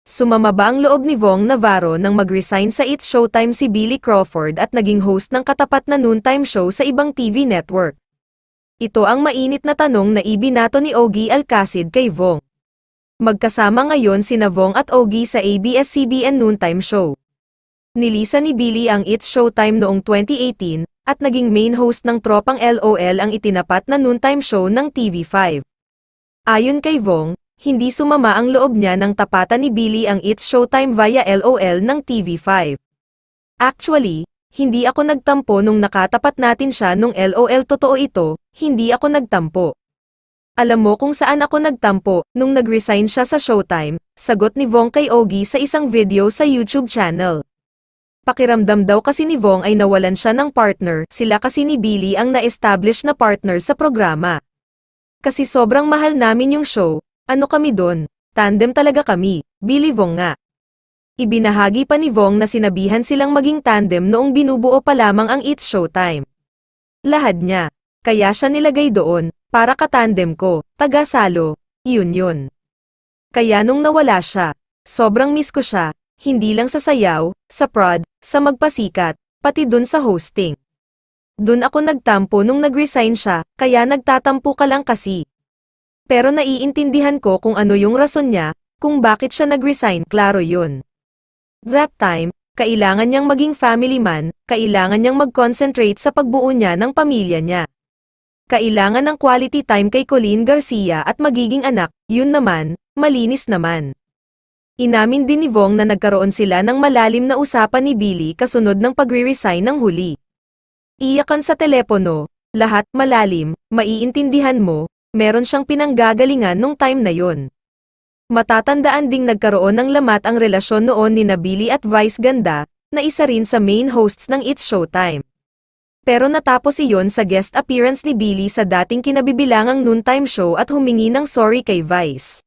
Sumama ba ang loob ni Vong Navarro nang mag-resign sa It's Showtime si Billy Crawford at naging host ng katapat na noontime show sa ibang TV network? Ito ang mainit na tanong na ibinato ni Ogie Alcacid kay Vong. Magkasama ngayon sina Vong at Ogie sa ABS-CBN noontime show. Nilisa ni Billy ang It's Showtime noong 2018, at naging main host ng Tropang LOL ang itinapat na noontime show ng TV5. Ayon kay Vong, hindi sumama ang loob niya nang tapatan ni Billy ang It's Showtime via LOL ng TV5. Actually, hindi ako nagtampo nung nakatapat natin siya nung LOL. Totoo ito, hindi ako nagtampo. Alam mo kung saan ako nagtampo, nung nag-resign siya sa Showtime, sagot ni Vong kay Ogie sa isang video sa YouTube channel. Pakiramdam daw kasi ni Vong ay nawalan siya ng partner, sila kasi ni Billy ang na-establish na partner sa programa. Kasi sobrang mahal namin yung show, ano kami doon, tandem talaga kami, Billy Vong nga. Ibinahagi pa ni Vong na sinabihan silang maging tandem noong binubuo pa lamang ang It's Showtime. Lahad niya, kaya siya nilagay doon, para katandem ko, taga-salo, yun. Kaya nung nawala siya, sobrang miss ko siya, hindi lang sa sayaw, sa prod, sa magpasikat, pati dun sa hosting. Dun ako nagtampo nung nag-resign siya, kaya nagtatampo ka lang kasi. Pero naiintindihan ko kung ano yung rason niya, kung bakit siya nag-resign, klaro yun. That time, kailangan niyang maging family man, kailangan niyang mag-concentrate sa pagbuo niya ng pamilya niya. Kailangan ng quality time kay Colleen Garcia at magiging anak, yun naman, malinis naman. Inamin din ni Vong na nagkaroon sila ng malalim na usapan ni Billy kasunod ng pagre-resign ng huli. Iyakan sa telepono, lahat malalim, maiintindihan mo, meron siyang pinanggagalingan nung time na yon. Matatandaan ding nagkaroon ng lamat ang relasyon noon ni Billy at Vice Ganda, na isa rin sa main hosts ng It's Showtime. Pero natapos iyon sa guest appearance ni Billy sa dating kinabibilangang noontime show at humingi ng sorry kay Vice.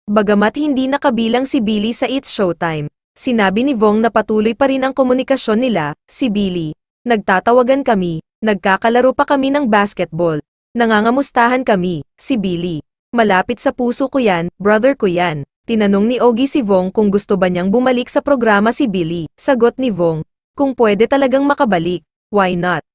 Bagamat hindi nakabilang si Billy sa It's Showtime, sinabi ni Vong na patuloy pa rin ang komunikasyon nila, si Billy. Nagtatawagan kami, nagkakalaro pa kami ng basketball. Nangangamustahan kami, si Billy. Malapit sa puso ko yan, brother ko yan. Tinanong ni Ogie si Vong kung gusto ba niyang bumalik sa programa si Billy. Sagot ni Vong, kung pwede talagang makabalik, why not?